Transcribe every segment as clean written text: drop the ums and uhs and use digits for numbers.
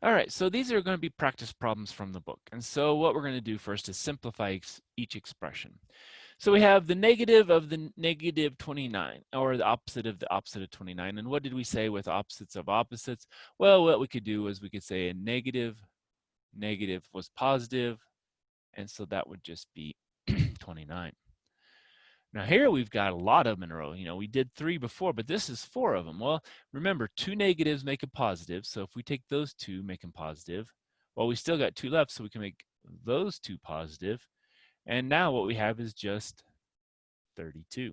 All right, so these are going to be practice problems from the book. And so what we're going to do first is simplify each expression. So we have the negative of the negative 29, or the opposite of 29. And what did we say with opposites of opposites? Well, what we could do is we could say a negative was positive, and so that would just be 29. Now here we've got a lot of them in a row. You know, we did 3 before, but this is 4 of them. Well, remember, 2 negatives make a positive. So if we take those 2, make them positive. Well, we still got 2 left, so we can make those 2 positive. And now what we have is just 32.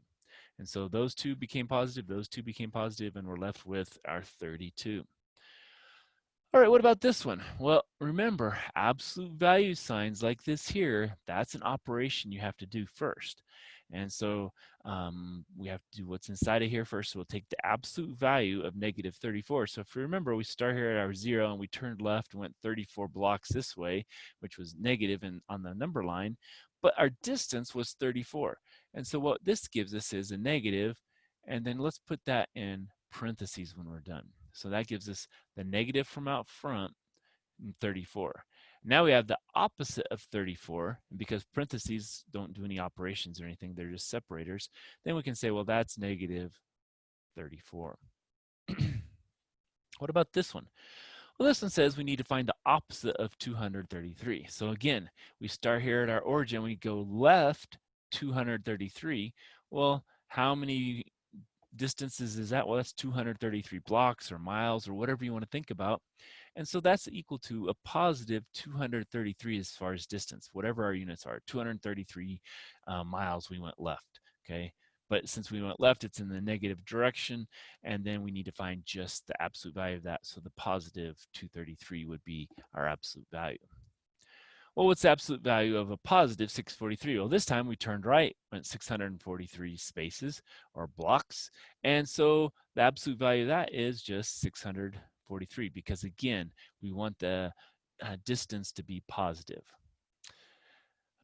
And so those 2 became positive, those 2 became positive, and we're left with our 32. All right, what about this one? Well, remember, absolute value signs like this here, that's an operation you have to do first. And so we have to do what's inside of here first. So we'll take the absolute value of negative 34. So if you remember, we start here at our 0 and we turned left and went 34 blocks this way, which was negative on the number line, but our distance was 34. And so what this gives us is a negative, and then let's put that in parentheses when we're done. So that gives us the negative from out front, 34. Now we have the opposite of 34, and because parentheses don't do any operations or anything, they're just separators, then we can say, well, that's negative 34. What about this one? Well, this one says we need to find the opposite of 233. So again, we start here at our origin, we go left 233. Well, how many distances is that? Well, that's 233 blocks or miles or whatever you want to think about. And so that's equal to a positive 233 as far as distance, whatever our units are. 233 miles we went left, okay? But since we went left, it's in the negative direction, and then we need to find just the absolute value of that. So the positive 233 would be our absolute value. Well, what's the absolute value of a positive 643? Well, this time we turned right, went 643 spaces or blocks. And so the absolute value of that is just 643 because, again, we want the distance to be positive.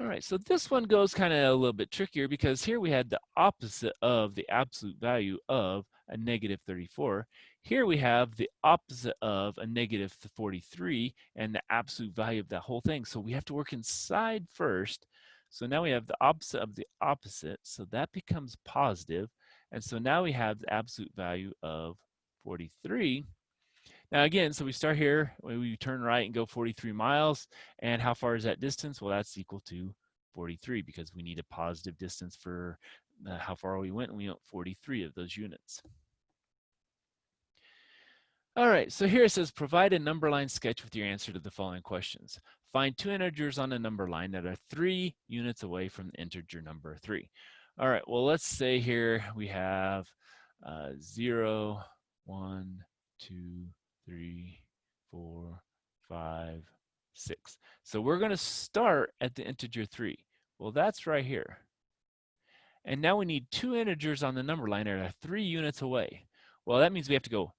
All right, so this one goes kind of a little bit trickier because here we had the opposite of the absolute value of a negative 34. Here we have the opposite of a negative 43 and the absolute value of that whole thing. So we have to work inside first. So now we have the opposite of the opposite. So that becomes positive. And so now we have the absolute value of 43. Now again, so we start here, we turn right and go 43 miles. And how far is that distance? Well, that's equal to 43 because we need a positive distance for how far we went, and we went 43 of those units. All right, so here it says, provide a number line sketch with your answer to the following questions. Find 2 integers on a number line that are 3 units away from the integer number 3. All right, well, let's say here we have 0, 1, 2, 3, 4, 5, 6. So we're going to start at the integer 3. Well, that's right here. And now we need 2 integers on the number line that are 3 units away. Well, that means we have to go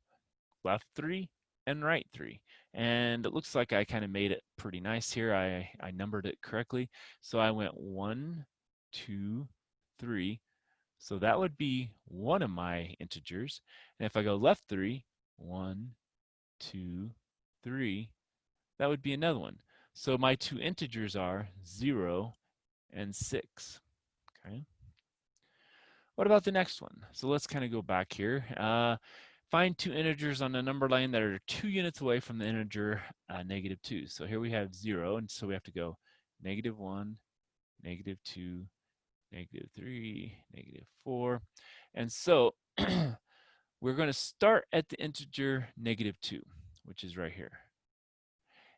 left 3 and right 3. And it looks like I kind of made it pretty nice here. I numbered it correctly. So I went 1, 2, 3. So that would be one of my integers. And if I go left 3, 1, 2, 3, that would be another one. So my 2 integers are 0 and 6. Okay. What about the next one? So let's kind of go back here. Find 2 integers on a number line that are 2 units away from the integer negative 2. So here we have 0, and so we have to go negative 1, negative 2, negative 3, negative 4. And so we're going to start at the integer negative 2, which is right here.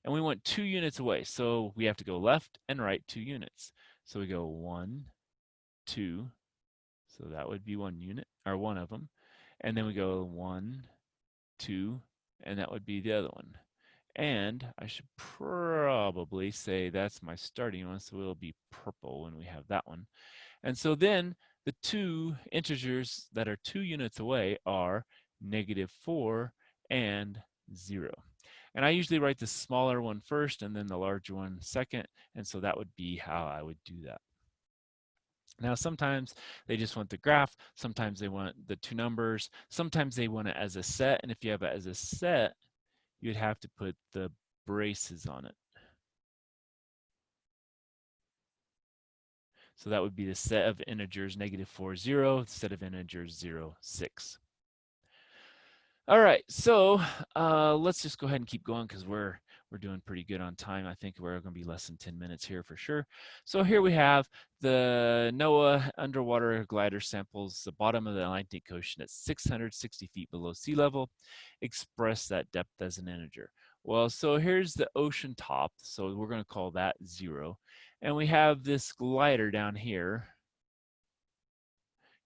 And we want 2 units away, so we have to go left and right 2 units. So we go 1, 2, so that would be 1 unit, or one of them. And then we go 1, 2, and that would be the other one. And I should probably say that's my starting one, so it'll be purple when we have that one. And so then the 2 integers that are 2 units away are negative 4 and 0. And I usually write the smaller one first and then the larger one second, and so that would be how I would do that. Now, sometimes they just want the graph. Sometimes they want the 2 numbers. Sometimes they want it as a set. And if you have it as a set, you'd have to put the braces on it. So that would be the set of integers -4, 0, set of integers 0, 6. All right, so let's just go ahead and keep going because we're doing pretty good on time. I think we're going to be less than 10 minutes here for sure. So here we have the NOAA underwater glider samples the bottom of the Atlantic Ocean at 660 feet below sea level. Express that depth as an integer. Well, so here's the ocean top, so we're going to call that 0. And we have this glider down here.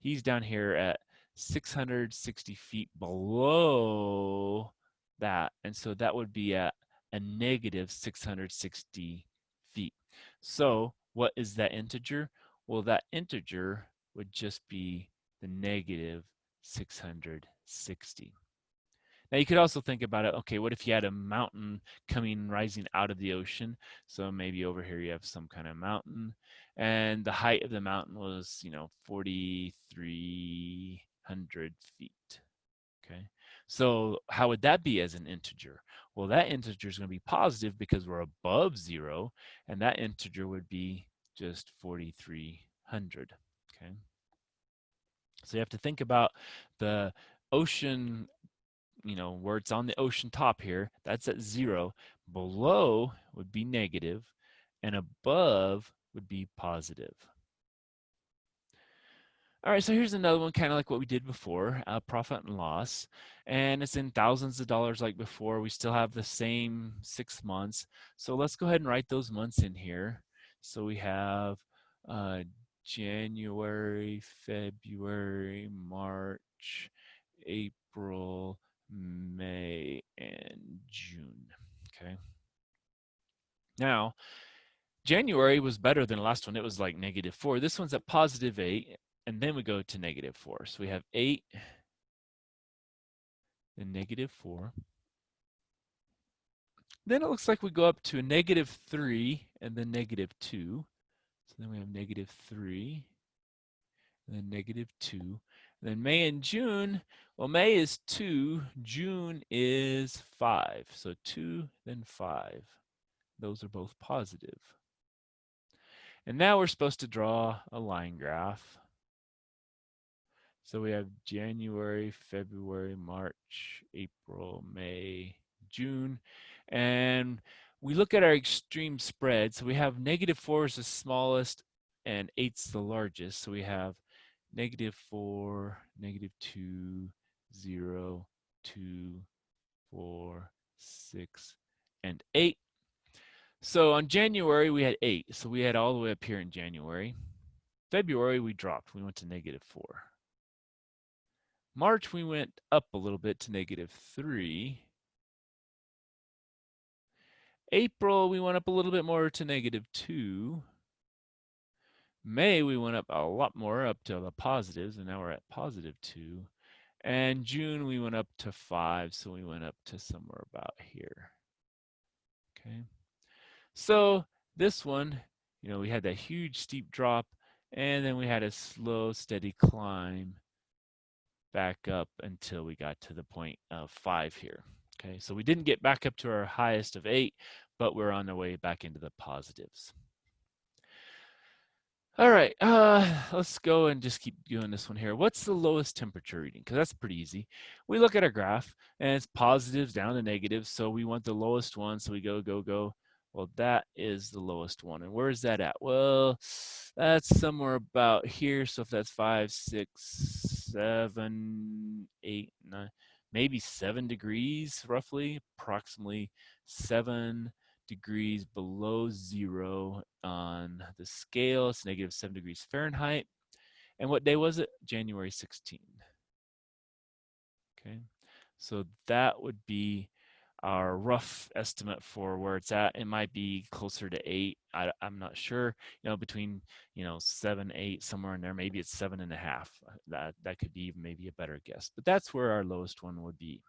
He's down here at 660 feet below that. And so that would be at a negative 660 feet. So what is that integer? Well, that integer would just be the negative 660. Now you could also think about it, okay, what if you had a mountain rising out of the ocean? So maybe over here you have some kind of mountain, and the height of the mountain was, 4,300 feet. Okay, so how would that be as an integer? Well, that integer is going to be positive because we're above 0, and that integer would be just 4,300. Okay, so you have to think about the ocean, where it's on the ocean top here, that's at 0. Below would be negative, and above would be positive. All right, so here's another one, kind of like what we did before, profit and loss. And it's in thousands of dollars like before. We still have the same 6 months. So let's go ahead and write those months in here. So we have January, February, March, April, May, and June. Okay. Now, January was better than the last one. It was like -4. This one's at +8, and then we go to -4. So we have 8 and -4. Then it looks like we go up to a -3 and then -2. So then we have -3 and then -2. And then May and June, well, May is 2, June is 5. So 2, then 5. Those are both positive. And now we're supposed to draw a line graph. So we have January, February, March, April, May, June. And we look at our extreme spread. So we have -4 is the smallest and 8's the largest. So we have -4, -2, 0, 2, 4, 6, and 8. So on January, we had 8. So we had all the way up here in January. February, we dropped. We went to -4. March, we went up a little bit to -3. April, we went up a little bit more to -2. May, we went up a lot more, up to the positives, and now we're at +2. And June, we went up to 5, so we went up to somewhere about here. Okay. So this one, we had that huge steep drop, and then we had a slow, steady climb back up until we got to the point of 5 here. Okay, so we didn't get back up to our highest of 8, but we're on the way back into the positives. All right, let's go and just keep doing this one here. What's the lowest temperature reading? Because that's pretty easy. We look at our graph, and it's positives down to negatives, so we want the lowest one, so we go, go, go. Well, that is the lowest one. And where is that at? Well, that's somewhere about here. So if that's 5, 6, 7, 8, 9, maybe 7 degrees roughly, approximately 7 degrees below 0 on the scale. It's -7 degrees Fahrenheit. And what day was it? January 16. Okay, so that would be our rough estimate for where it's at. It might be closer to 8. I'm not sure. Between 7, 8, somewhere in there. Maybe it's 7.5. That could be maybe a better guess. But that's where our lowest one would be.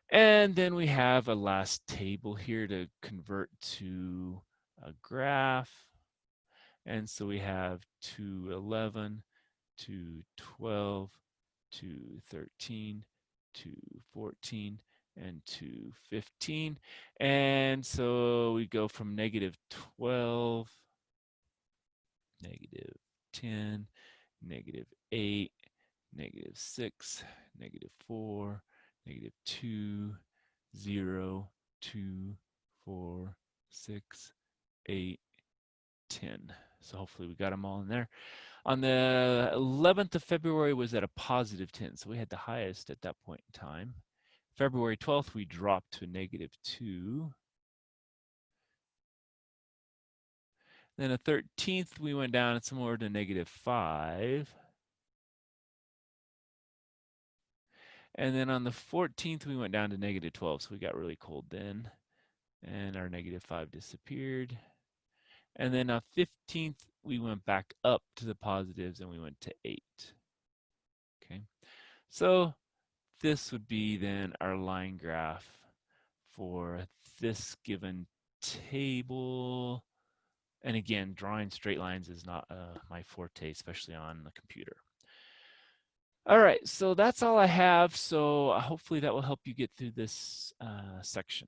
And then we have a last table here to convert to a graph. And so we have 211, 212, 213, 214, and to 15. And so we go from negative 12, negative 10, negative 8, negative 6, negative 4, negative 2, 0, 2, 4, 6, 8, 10. So hopefully we got them all in there. On the 11th of February was at a positive 10. So we had the highest at that point in time. February 12th, we dropped to negative 2. Then the 13th, we went down somewhere to negative 5. And then on the 14th, we went down to negative 12. So we got really cold then. And our negative 5 disappeared. And then on 15th, we went back up to the positives and we went to 8. Okay. So this would be then our line graph for this given table. And again, drawing straight lines is not my forte, especially on the computer. All right, so that's all I have. So hopefully that will help you get through this section.